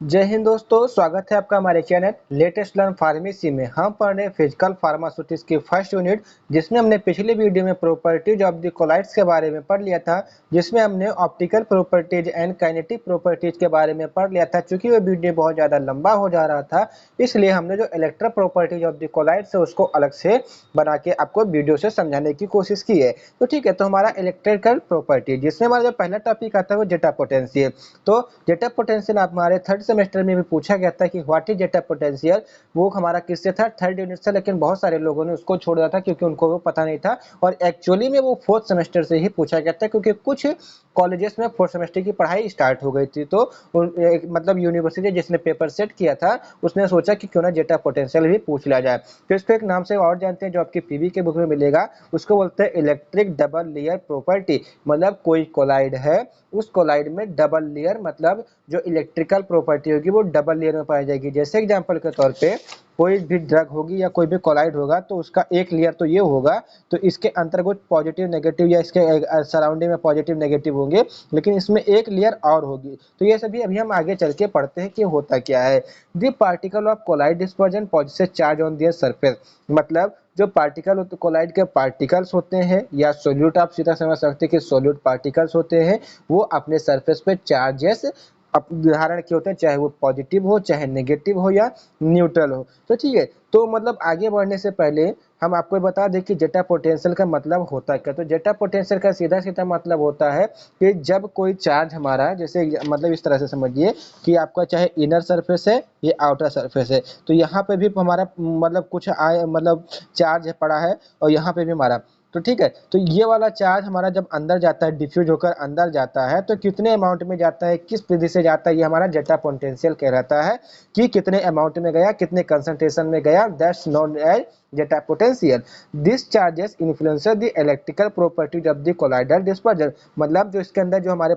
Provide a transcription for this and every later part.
जय हिंद दोस्तों, स्वागत है आपका हमारे चैनल लेटेस्ट लर्न फार्मेसी में। हम पढ़ रहे फिजिकल फार्मास्यूटिक्स की फर्स्ट यूनिट, जिसमें हमने पिछले वीडियो में प्रॉपर्टीज ऑफ द कोलाइड्स के बारे में पढ़ लिया था, जिसमें हमने optical properties and kinetic properties के बारे में पढ़ लिया था। चूंकि वो वीडियो बहुत ज़्यादा लंबा हो जा रहा था, इसलिए हमने जो electro properties of the colloids है उसको अलग से बना के आपको वीडियो से समझाने की कोशिश की है। तो ठीक है, तो हमारा इलेक्ट्रिकल प्रॉपर्टी जिसमें हमारा जो पहला टॉपिक आता है वो जेटा पोटेंशियल। तो जेटा पोटेंशियल हमारे थर्ड सेमेस्टर में भी पूछा गया था कि व्हाट इज जेटा पोटेंशियल। वो हमारा किससे था, थर्ड यूनिट से, लेकिन बहुत सारे लोगों ने उसको छोड़ दिया था क्योंकि उनको वो पता नहीं था। और एक्चुअली में वो फोर्थ सेमेस्टर से ही पूछा गया था, क्योंकि कुछ कॉलेजेस में फोर्थ सेमेस्टर की पढ़ाई स्टार्ट हो गई थी। तो मतलब यूनिवर्सिटी जिसने पेपर सेट किया था उसने सोचा कि क्यों ना जेटा पोटेंशियल भी पूछ लिया जाए। तो इसको एक नाम से और जानते हैं जो आपकी पीवी के बुक में मिलेगा, उसको बोलते हैं इलेक्ट्रिक डबल लेयर प्रॉपर्टी। मतलब कोई कोलाइड है, उस कोलाइड में डबल लेयर मतलब जो इलेक्ट्रिकल प्रॉपर्टी होगी वो डबल लेयर में पाई जाएगी। जैसे एग्जांपल के तौर पे कोई भी ड्रग होगी या कोई भी कोलाइड होगा तो उसका एक लेयर तो ये होगा, तो इसके अंतर्गत पॉजिटिव नेगेटिव या इसके सराउंडिंग में पॉजिटिव नेगेटिव होंगे, लेकिन इसमें एक लेयर और होगी। तो ये सभी अभी हम आगे चल के पढ़ते हैं कि होता क्या है। The particle of colloid dispersion positive charge on their surface. मतलब जो पार्टिकल कोलाइड के पार्टिकल्स होते हैं या सोल्यूट, आप सीधा समझ सकते हैं कि सोल्यूट पार्टिकल्स होते हैं, वो अपने सरफेस पे चार्जेस धारण के होते हैं, चाहे वो पॉजिटिव हो, चाहे नेगेटिव हो या न्यूट्रल हो। तो ठीक है, तो मतलब आगे बढ़ने से पहले हम आपको बता दें कि जेटा पोटेंशियल का मतलब होता है क्या। तो जेटा पोटेंशियल का सीधा सीधा मतलब होता है कि जब कोई चार्ज हमारा, जैसे मतलब इस तरह से समझिए कि आपका चाहे इनर सरफेस है या आउटर सरफेस है, तो यहाँ पे भी हमारा मतलब कुछ मतलब चार्ज पड़ा है और यहाँ पे भी हमारा, तो ठीक है। तो ये वाला चार्ज हमारा जब अंदर जाता है, डिफ्यूज होकर अंदर जाता है, तो कितने अमाउंट में जाता है, किस विधि से जाता है, ये हमारा जेटा पोटेंशियल कहलाता है कि कितने अमाउंट में गया, कितने कंसंट्रेशन में गया। That's known as zeta potential. This charges influence the electrical properties of the colloidal dispersion. मतलब जो इसके अंदर जो हमारे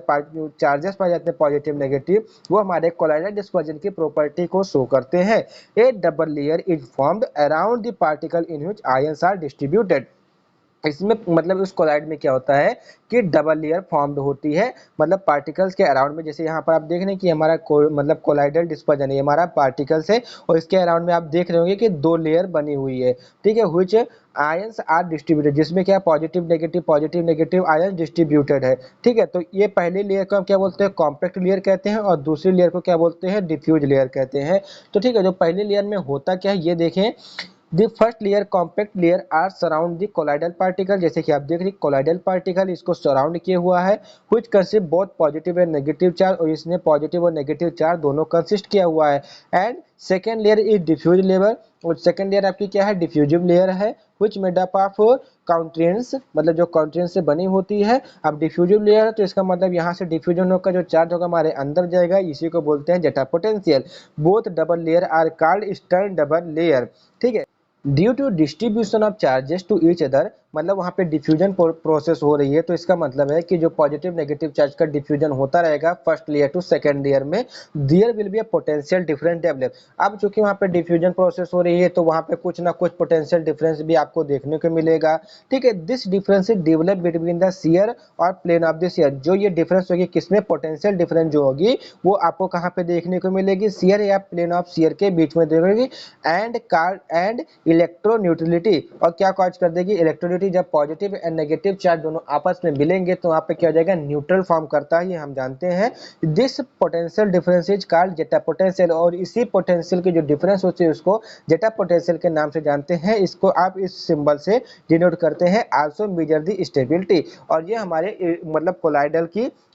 चार्जेस पाए जाते हैं पॉजिटिव नेगेटिव, वो हमारे कोलाइडल डिस्पर्जन की प्रॉपर्टी को शो करते हैं। A double layer is formed around the particle in which ions are distributed. इसमें मतलब उस कोलाइड में क्या होता है कि डबल लेयर फॉर्म्ड होती है, मतलब पार्टिकल्स के अराउंड में। जैसे यहाँ पर आप देख रहे हैं कि हमारा मतलब कोलाइडल डिस्पर्जन है, हमारा पार्टिकल्स है, और इसके अराउंड में आप देख रहे होंगे कि दो लेयर बनी हुई है, ठीक है, व्हिच आयंस आर डिस्ट्रीब्यूटेड, जिसमें क्या पॉजिटिव नेगेटिव आयन डिस्ट्रीब्यूटेड है। ठीक है, तो ये पहले लेयर को हम क्या बोलते हैं, कॉम्पैक्ट लेयर कहते हैं, और दूसरी लेयर को क्या बोलते हैं, डिफ्यूज लेयर कहते हैं। तो ठीक है, जो पहले लेयर में होता क्या है ये देखें। The first layer compact layer are surround the colloidal particle. जैसे कि आप देख रहे हैं कोलाइडल पार्टिकल इसको सराउंड किए हुआ है, which consist both positive and negative charge, और इसने पॉजिटिव और नेगेटिव चार्ज दोनों कंसिस्ट किया हुआ है। And second layer is diffuse layer, और सेकेंड लेयर आपकी क्या है, डिफ्यूजिव लेयर है, which made up of counterions, मतलब जो काउंट्रेंस से बनी होती है। अब डिफ्यूजिव लेयर है तो इसका मतलब यहाँ से डिफ्यूजन होकर जो चार्ज होगा हमारे अंदर जाएगा, इसी को बोलते हैं zeta potential. Both double layer are called Stern double layer. ठीक है, due to distribution of charges to each other, मतलब वहाँ पे डिफ्यूजन प्रोसेस हो रही है, तो इसका मतलब है कि जो पॉजिटिव नेगेटिव चार्ज का डिफ्यूजन होता रहेगा first layer to second layer में, there will be a potential difference develop. अब चूंकि वहाँ पे डिफ्यूजन प्रोसेस हो रही है तो वहाँ पे कुछ ना कुछ पोटेंशियल डिफरेंस भी आपको देखने को मिलेगा। ठीक है, this difference is develop between the shear और प्लेन ऑफ द शियर। जो ये डिफरेंस होगी किसमें, पोटेंशियल डिफरेंस जो होगी वो आपको कहाँ पे देखने को मिलेगी, शियर या प्लेन ऑफ शियर के बीच में देखेगी। एंड इलेक्ट्रो न्यूट्रलिटी, और क्या कॉज कर देगी, इलेक्ट्रोनिटी। जब पॉजिटिव एंड नेगेटिव चार्ज दोनों आपस में मिलेंगे तो वहाँ पे क्या हो जाएगा, न्यूट्रल फॉर्म करता है, ये हम जानते हैं। This potential difference is called zeta potential, और इसी पोटेंशियल की जो डिफरेंस होती है उसको जेटा पोटेंशियल के नाम से जानते हैं। इसको आप इस सिंबल से डिनोट करते हैं, आल्सो मेजर द स्टेबिलिटी। और ये हमारे मतलब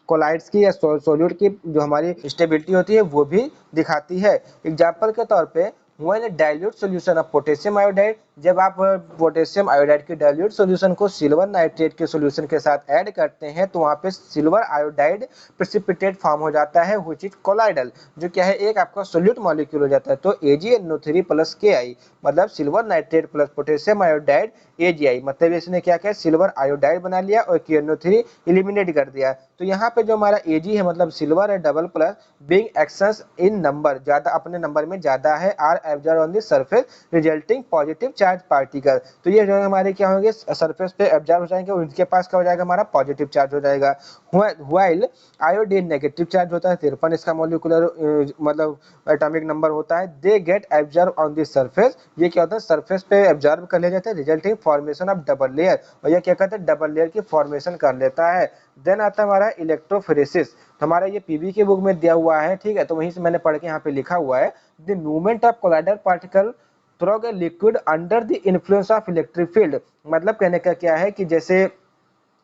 कोलाइड्स की या सोल्यूट की जो हमारी स्टेबिलिटी होती है वो भी दिखाती है। एग्जाम्पल के तौर पे when a dilute solution of potassium iodide, जब आप पोटेशियम आयोडाइड के डाइल्यूट सॉल्यूशन को सिल्वर नाइट्रेट के सॉल्यूशन के साथ ऐड करते हैं तो वहाँ पे सिल्वर आयोडाइड प्रेसिपिटेट फॉर्म हो जाता है, व्हिच इज कोलाइडल, जो क्या है एक आपका सोल्यूट मॉलिक्यूल हो जाता है। तो AgNO3 प्लस KI, मतलब silver nitrate plus potassium iodide AgI, मतलब इसने क्या किया, सिल्वर आयोडाइड बना लिया और KNO3 एलिमिनेट कर दिया। तो यहाँ पे जो हमारा Ag है मतलब सिल्वर है double plus, big excess in number, ज्यादा अपने नंबर में ज्यादा है, are absorb on the surface resulting positive charge particle. तो ये जो है हमारे क्या होंगे, सरफेस पे एब्जॉर्ब हो जाएंगे, उनके पास क्या हो जाएगा, हमारा पॉजिटिव चार्ज हो जाएगा। व्हाइल आयोडीन नेगेटिव चार्ज होता है, 53 इसका मॉलिक्यूलर मतलब एटॉमिक नंबर होता है। They get absorb on the surface, ये क्या होता है, सरफेस पे एब्जॉर्ब कर ले जाते हैं, resulting formation of double layer, और ये क्या कहते हैं, डबल लेयर की फॉर्मेशन कर लेता है। देन आता है हमारा इलेक्ट्रोफोरेसिस, तो हमारा ये पीबी के बुक में दिया हुआ है, ठीक है, तो वहीं से मैंने पढ़ के यहाँ पे लिखा हुआ है, the movement of colloidal particle through a liquid under the influence of electric field. मतलब कहने का क्या है कि जैसे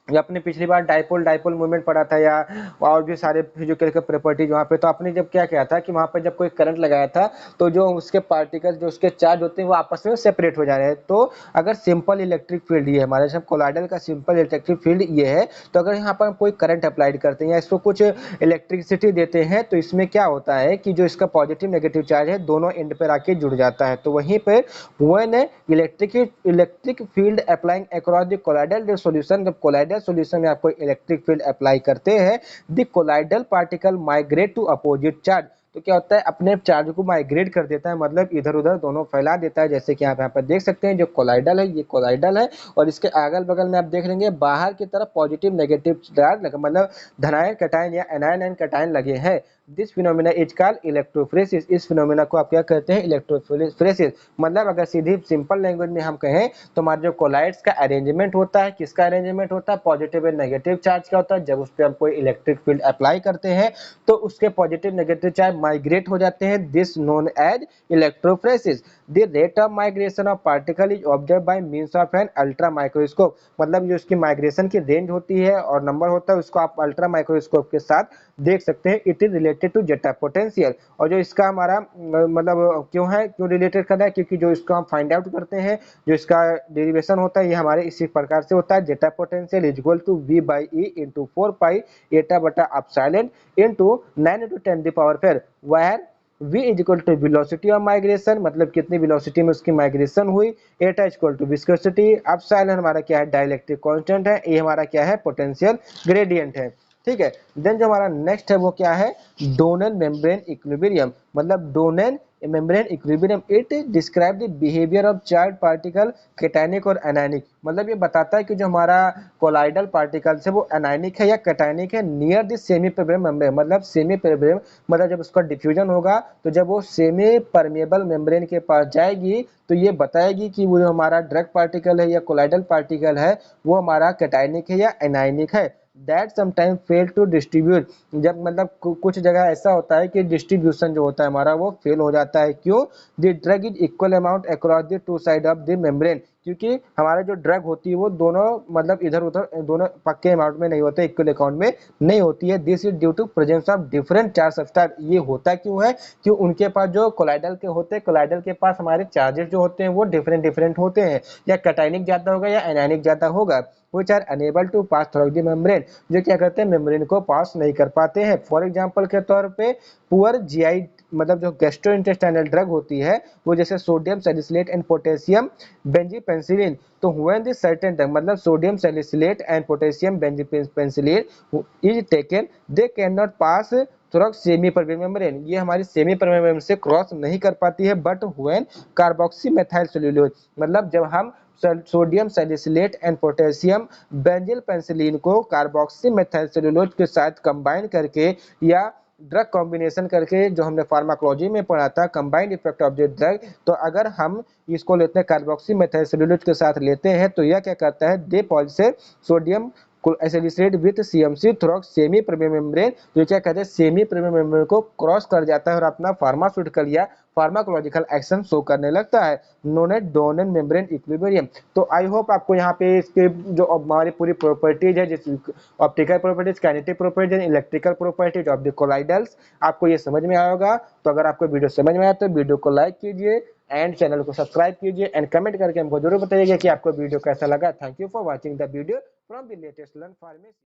आपने पिछली बार डाइपोल डाइपोल मूवमेंट पढ़ा था, या और भी सारे फिजिकल के प्रॉपर्टीज वहाँ पे, तो आपने जब क्या किया था कि वहाँ पर जब कोई करंट लगाया था तो जो उसके पार्टिकल्स जो उसके चार्ज होते हैं वो आपस में सेपरेट हो जा रहे हैं। तो अगर सिंपल इलेक्ट्रिक फील्ड ये हमारे जब कोलाइडल का सिंपल इलेक्ट्रिक फील्ड ये है, तो अगर यहाँ पर हम कोई करंट अप्लाइड करते हैं या इसको कुछ इलेक्ट्रिसिटी देते हैं, तो इसमें क्या होता है कि जो इसका पॉजिटिव नेगेटिव चार्ज है दोनों एंड पर आके जुड़ जाता है। तो वहीं पर when electric field applying across the colloidal solution, जब कोलाइडल सॉल्यूशन में आप कोई इलेक्ट्रिक फील्ड अप्लाई करते हैं, the colloidal particle migrate to opposite charge, तो क्या होता है, अपने चार्ज को माइग्रेट कर देता है, मतलब इधर उधर दोनों फैला देता है। जैसे कि आप यहाँ पर देख सकते हैं, जो कोलाइडल है ये कोलाइडल है, और इसके अगल बगल में आप देख लेंगे बाहर की तरफ पॉजिटिव नेगेटिव चार्ज मतलब धनायन कटायन या एनायन एंड कटायन लगे हैं। This phenomena is called electrophoresis, इस फिनोमिना को आप क्या कहते हैं, इलेक्ट्रोफोरेसिस। मतलब अगर सीधी सिंपल लैंग्वेज में हम कहें तो हमारे जो कोलाइड्स का अरेंजमेंट होता है, किसका अरेंजमेंट होता है, पॉजिटिव एंड नेगेटिव चार्ज का होता है। जब उस पर हम कोई इलेक्ट्रिक फील्ड अप्लाई करते हैं तो उसके पॉजिटिव नेगेटिव चार्ज माइग्रेट हो जाते हैं, this known as electrophoresis. The rate of migration of particle is observe by means of an ultra microscope, मतलब जो उसकी माइग्रेशन की रेंज होती है और नंबर होता है उसको आप अल्ट्रा माइक्रोस्कोप के साथ देख सकते हैं। It is related to zeta potential, और जो इसका हमारा मतलब क्यों है, क्यों रिलेटेड करना है, क्योंकि जो इसको हम फाइंड आउट करते हैं, जो इसका डेरिवेशन होता है ये हमारे इसी प्रकार से होता है, zeta potential is equal to v by E into 4 pi eta बटा epsilon into 9 into 10 the power 4, where v is equal to velocity of migration, मतलब कितनी वेलोसिटी में उसकी माइग्रेशन हुई, eta is equal to viscosity, epsilon हमारा क्या है, dielectric constant है, ये हमारा क्या है, पोटेंशियल ग्रेडियंट है, ठीक है। देन जो हमारा नेक्स्ट है वो क्या है, डोनल मेम्ब्रेन इक्विलिब्रियम, मतलब Donnan membrane equilibrium, it describe the behaviour of charge particle cationic और एनायनिक, मतलब ये बताता है कि जो हमारा कोलाइडल पार्टिकल्स है वो एनायनिक है या कैटायनिक है near the semi permeable membrane, मतलब सेमी परमेबल मतलब जब उसका डिफ्यूजन होगा तो जब वो सेमी परमेबल मेम्ब्रेन के पास जाएगी तो ये बताएगी कि वो जो हमारा ड्रग पार्टिकल है या कोलाइडल पार्टिकल है वो हमारा कैटायनिक है या एनायनिक है। That sometime fail to distribute, जब मतलब कुछ जगह ऐसा होता है कि डिस्ट्रीब्यूशन जो होता है हमारा वो फेल हो जाता है, क्यों, the drug is equal amount across the two side of the membrane, क्योंकि हमारा जो ड्रग होती है वो दोनों मतलब इधर उधर दोनों पक्के अमाउंट में नहीं होते, इक्वल अकाउंट में नहीं होती है। This is due to presence of different charge substance, ये होता क्यों है, क्यों उनके पास जो कोलाइडल के होते हैं, कोलाइडल के पास हमारे चार्जेस जो होते हैं वो डिफरेंट डिफरेंट होते हैं, या कैटायनिक ज्यादा होगा या एनायनिक ज्यादा होगा, which are unable to pass through the membrane, जो क्या करते हैं मेम्ब्रेन को पास नहीं कर पाते हैं। फॉर एग्जांपल के तौर पे पुअर जीआई मतलब जो गैस्ट्रोइंटेस्टाइनल ड्रग होती है वो जैसे sodium salicylate and potassium benzylpenicillin, तो व्हेन दिस सर्टेन ड्रग मतलब sodium salicylate and potassium benzylpenicillin is taken they can not pass through semi permeable membrane, ये हमारी सेमी परमेबल मेम्ब्रेन से क्रॉस नहीं कर पाती है। But when carboxy methyl cellulose, मतलब जब हम sodium salicylate and potassium benzyl penicillin को कार्बोक्सी मेथाइल सेलुलोज के साथ कंबाइन करके या ड्रग कॉम्बिनेशन करके, जो हमने फार्माकोलॉजी में पढ़ा था combined effect of the drug, तो अगर हम इसको लेते हैं कार्बोक्सी मेथाइल सेलुलोज के साथ लेते हैं तो यह क्या करता है, they positive sodium acid with CMC through semi permeable membrane, जो क्या कहते हैं सेमी परमेबल मेम्ब्रेन को क्रॉस कर जाता है और अपना फार्मास्यूटिकल या फार्माकोलॉजिकल एक्शन शो करने लगता है, known as Donal membrane equilibrium. तो आई होप आपको यहाँ पे इसके जो हमारी पूरी प्रॉपर्टीज है, जिस optical properties, kinetic properties, electrical properties of the colloidals, आपको ये समझ में आया होगा। तो अगर आपको वीडियो समझ में आया तो वीडियो को लाइक कीजिए एंड चैनल को सब्सक्राइब कीजिए एंड कमेंट करके हमको जरूर बताइएगा कि आपको वीडियो कैसा लगा। Thank you for watching the video from the latest learn pharmacy.